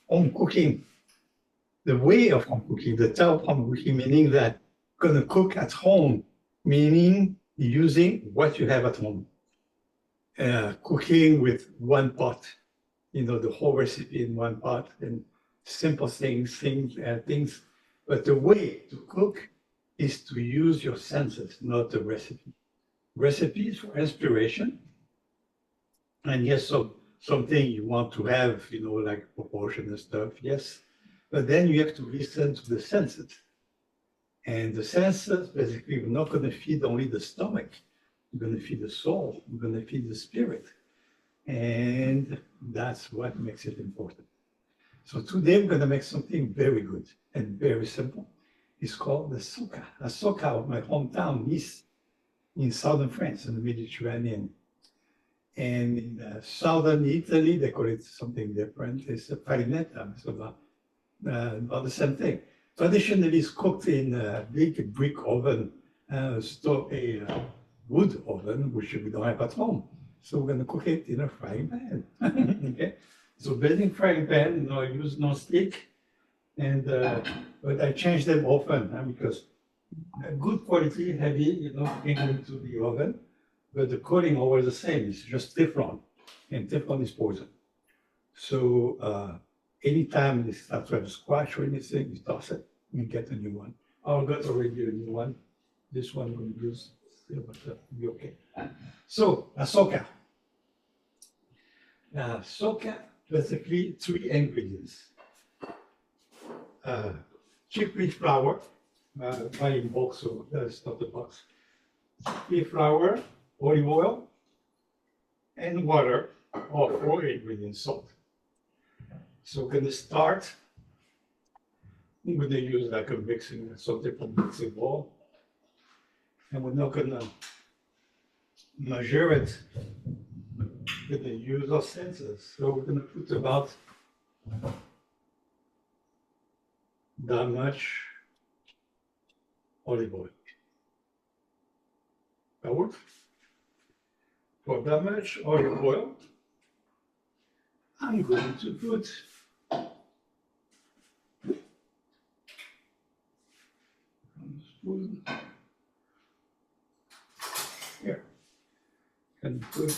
home cooking, the way of home cooking, the type of home cooking, meaning that you're going to cook at home, meaning using what you have at home. Cooking with one pot, the whole recipe in one pot, and simple things. But the way to cook is to use your senses, not the recipe. Recipes for inspiration. And yes, something you want to have, like proportion and stuff, yes. But then you have to listen to the senses. And the senses, basically, we're not going to feed only the stomach. We're going to feed the soul. We're going to feed the spirit. And that's what makes it important. So today we're going to make something very good and very simple. It's called the Socca. The Socca of my hometown, Nice, in southern France, in the Mediterranean. And in southern Italy, they call it something different. It's a farinetta, so about the same thing. Traditionally, it's cooked in a big brick oven, a wood oven, which we don't have at home. So we're going to cook it in a frying pan. Okay. So building frying pan, I use non-stick, and but I change them often because good quality, heavy, can go into the oven, but the coating always the same. It's just Teflon, and Teflon is poison. So anytime they start to have a squash or anything, you toss it and get a new one. I've got already a new one. This one we'll use still, but it'll be okay. So a Socca. Socca, basically 3 ingredients. Chickpea flour, buying box, so that's not the box. Chickpea flour, olive oil, and water, or 4 ingredients, salt. So we're going to start. I'm going to use like something from mixing bowl. And we're not going to measure it. We're going to use our senses. So we're going to put about that much olive oil. That works? For that much olive oil, I'm going to put spoon here. And put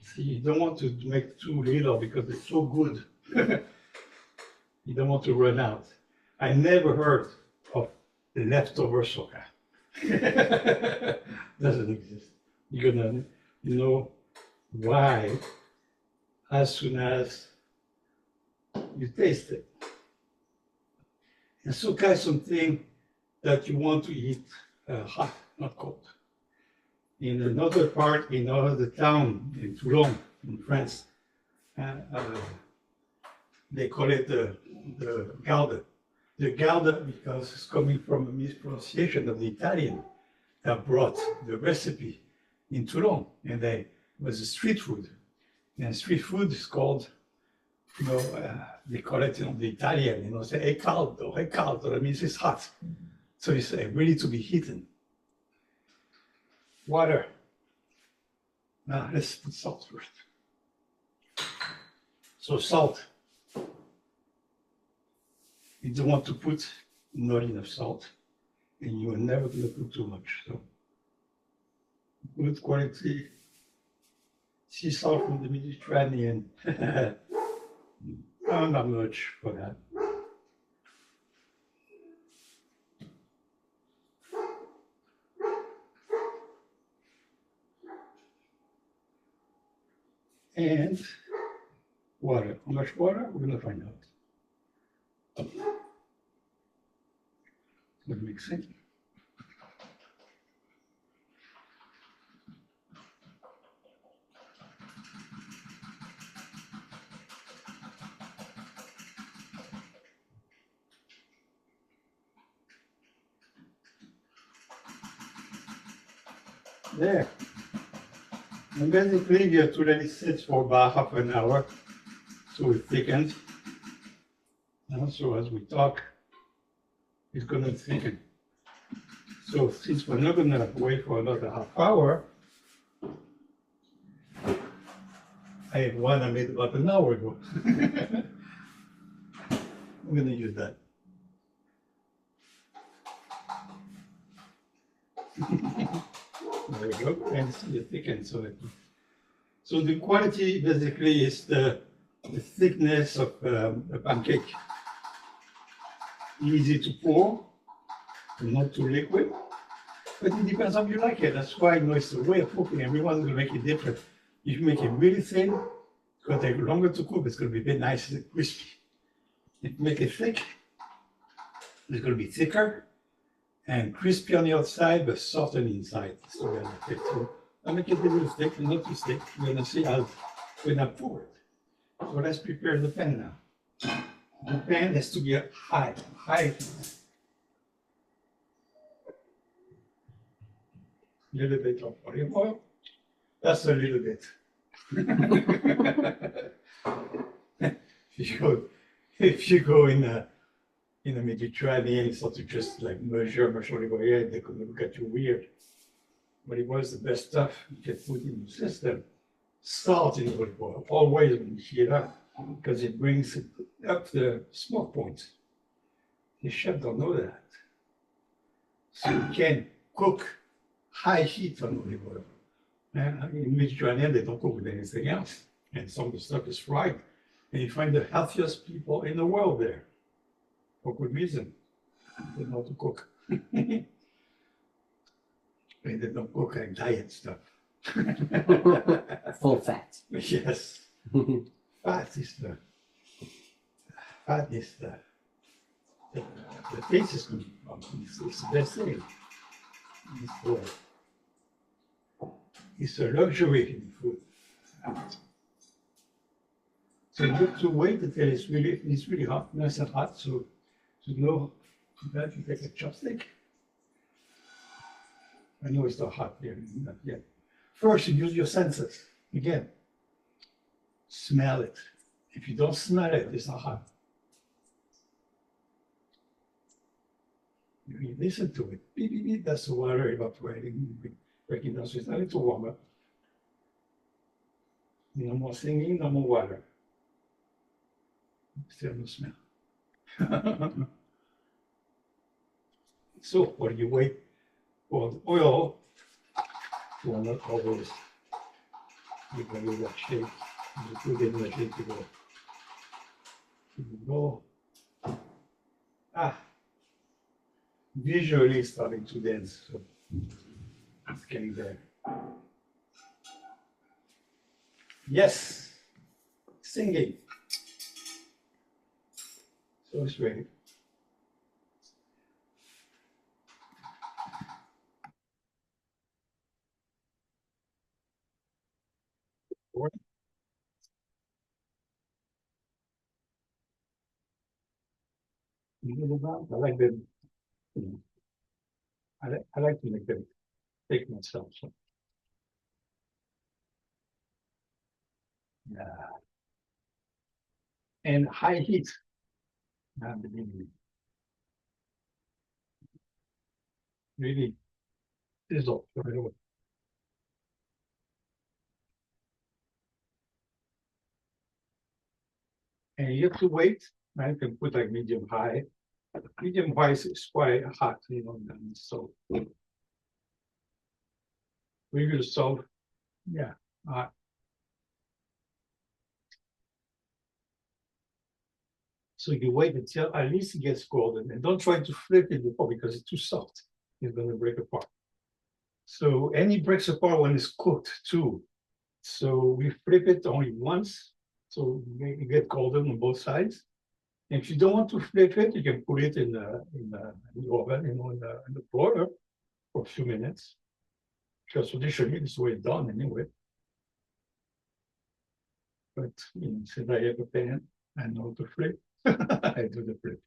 see, you don't want to make too little because it's so good. You don't want to run out. I never heard of leftover Socca. Doesn't exist. You're gonna know why as soon as you taste it. And Socca is something that you want to eat hot, not cold. In another part, in another town, in Toulon, in France, they call it the Gouda. The Gouda because it's coming from a mispronunciation of the Italian that brought the recipe in Toulon, and it was a street food. And street food is called, they call it the Italian, say è caldo, that means it's hot. So it's ready to be eaten. Water. Now let's put salt first. So salt. You don't want to put not enough salt, and you are never going to put too much. So good quality sea salt from the Mediterranean. Not much for that. And water. How much water? We're going to find out. Good mixing. There. And basically you have to let it sit for about half an hour so it thickens. So as we talk, it's going to thicken. So since we're not going to wait for another half hour, I have one I made about an hour ago. I'm going to use that. There we go. And see the thickness of it. So the quality basically is the thickness of a pancake. Easy to pour, not too liquid. But it depends on how you like it. That's why it's the way of cooking. Everyone will make it different. If you make it really thin, it's going to take longer to cook. It's going to be very nice and crispy. If you make it thick, it's going to be thicker and crispy on the outside, but soft on the inside. So I make it a little thick, not too thick. You're going to see how when I pour it. So let's prepare the pan now. The pan has to be high heat. A little bit of olive oil. That's a little bit. if you go in a Mediterranean, it's not to just like measure olive oil, they're going to look at you weird. But it was the best stuff you can put in the system. Salt in olive oil, always when you heat it up, because it brings up the smoke point. The chef don't know that. So you can cook high heat on olive oil. In Mediterranean, they don't cook with anything else. And some of the stuff is fried. And you find the healthiest people in the world there. For good reason. They know how to cook. And they don't cook like diet stuff. Full fat. Yes. Fat is the taste is good. It's the best thing. It's a luxury in food. So you have to wait until it's really hot, nice and hot. So to know that, you take a chopstick. I know it's not hot there, not yet. First, you use your senses. Again, smell it. If you don't smell it, it's not hot. You listen to it. Beep, beep, beep. That's the water evaporating, breaking down. So it's not to warm up. No more singing, no more water. Still no smell. So while you wait for the oil to warm up, always give a little shake. You put it in the shake to go. Visually starting to dance. So it's getting there. Yes, singing. So it's ready. I like them. I like to make them take myself. So. Yeah. And high heat. Really sizzle right away. And you have to wait. I can put like medium high. Medium high is quite hot, so we will solve. Yeah. So you wait until at least it gets golden, and don't try to flip it before because it's too soft. It's going to break apart. So and it breaks apart when it's cooked too. So we flip it only once, so you get golden on both sides. And if you don't want to flip it, you can put it in the oven, in the broiler for a few minutes. Because traditionally this is the way it's done anyway. But since I have a pan, I know to flip. I do the flip.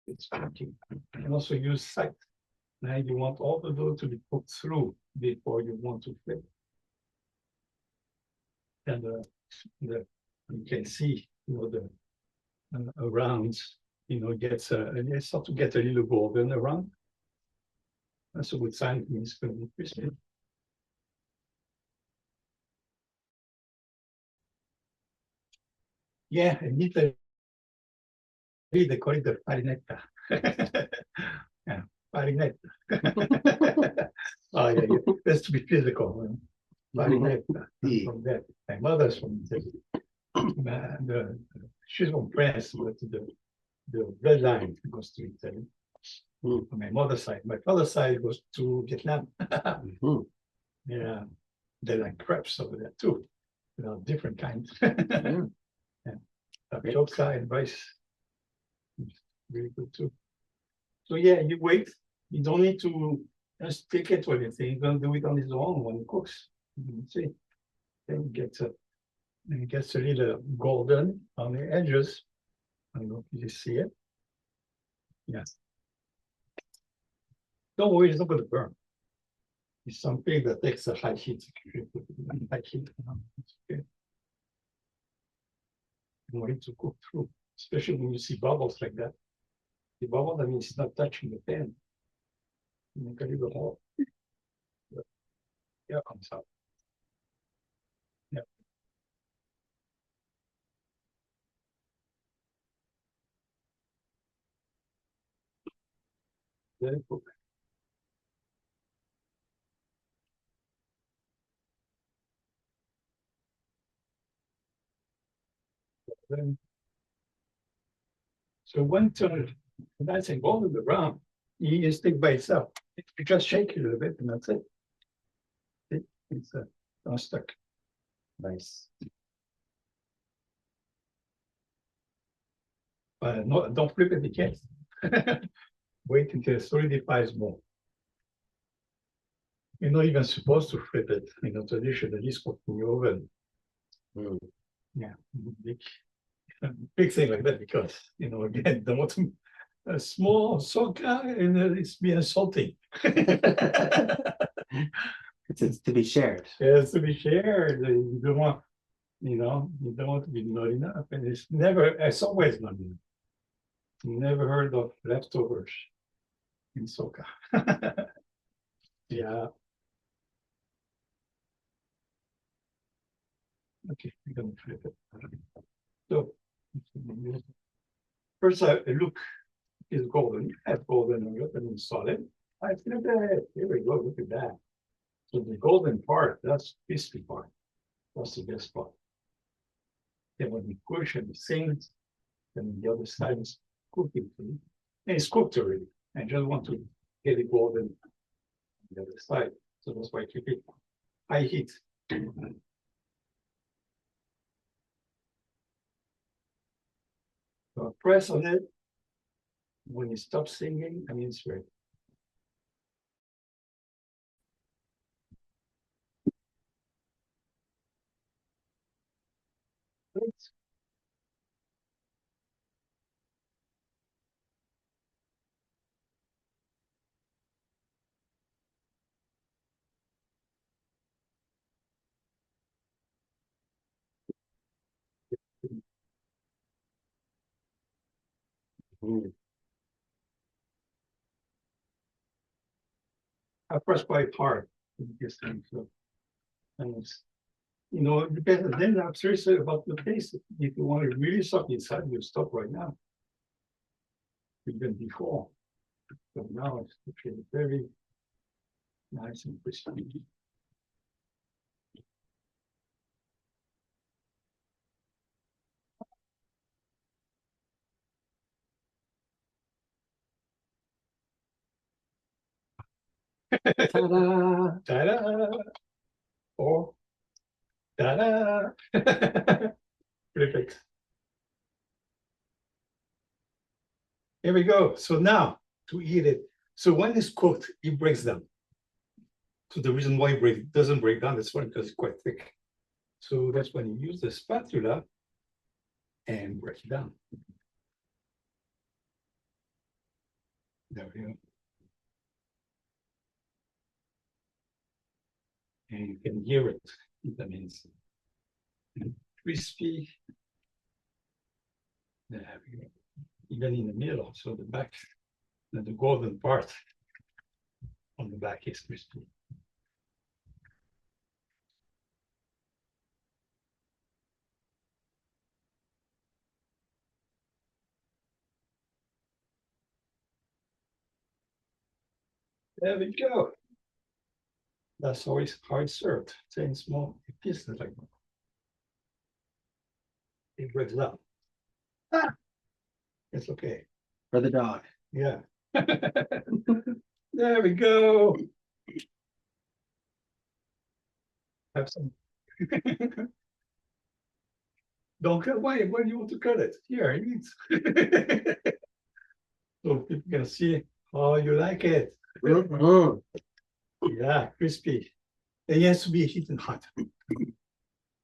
It's cooking. You can also use sight. Now you want all the dough to be cooked through before you want to flip. And you can see, around, gets it starts to get a little golden around. That's a good sign. It means it's going to be crispy. Yeah, in Italy they call it the farinetta. Yeah, farinetta. Oh yeah, yeah. That's to be physical. Farinetta. From that. My mother's from Italy. She's from France, but the bloodline goes to Italy. On my mother's side. My father's side goes to Vietnam. Yeah, they like crepes over there too. Different kinds. Yeah. Socca and rice. Really good too. So yeah, you wait. You don't need to just take it or anything. You're gonna do it on its own when it cooks. See, then it gets a little golden on the edges. I don't know if you see it. Yes. Don't worry, it's not going to burn. It's something that takes a high heat. High heat. It's okay. You want it to cook through, especially when you see bubbles like that. The bubble, that means it's not touching the pan. You make a little hole. Yeah, comes out. Yeah. Then cook. Then, so one turn, that's involved in the round. You stick by itself. You just shake it a little bit, and that's it. It's not stuck. Nice. But no, don't flip it yet. Wait until it solidifies more. You're not even supposed to flip it. Traditionally, it's cooked in the oven. Yeah, big thing like that because again, don't want to a small socca and it's being insulting. It's to be shared. It's to be shared. You don't want, you don't want to be not enough, and it's always not enough. Never heard of leftovers in socca. Yeah. Okay, we're gonna flip it. So first I look is golden. I have golden on it and solid. I flip it. Here we go. Look at that. So the golden part, that's the crispy part. That's the best part. Then when you push and it sings, then the other side is cooking. And it's cooked already. I just want to get it golden on the other side. So that's why I keep it high heat. So press on it. When it stops singing, I mean it's ready. Great. I press quite hard this time. So, and it depends. Then I'm serious about the taste. If you want to really suck inside, you stop right now. Even before. So now it's looking very nice and crispy. Ta-da! Ta-da! Or ta-da! Perfect. Here we go. So now to eat it. So when it's cooked, it breaks down. So the reason why it doesn't break down is because it's quite thick. So that's when you use the spatula and break it down. There we go. And you can hear it. That means crispy. There we go. Even in the middle, so the back, the golden part on the back is crispy. There we go. That's always hard served. 10 small pieces like that. It breaks up. Ah, it's okay. For the dog. Yeah. There we go. Have some. Don't cut. Why do you want to cut it? Here, eat. So people can see how you like it. Mhm. Yeah, crispy. It has to be heated hot.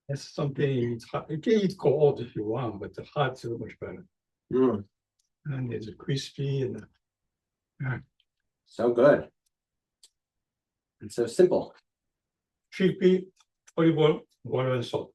That's something it's hot. You can eat cold if you want, but the hot is so much better. Mm. And it's crispy and So good. And so simple. chickpea, olive oil, water and salt.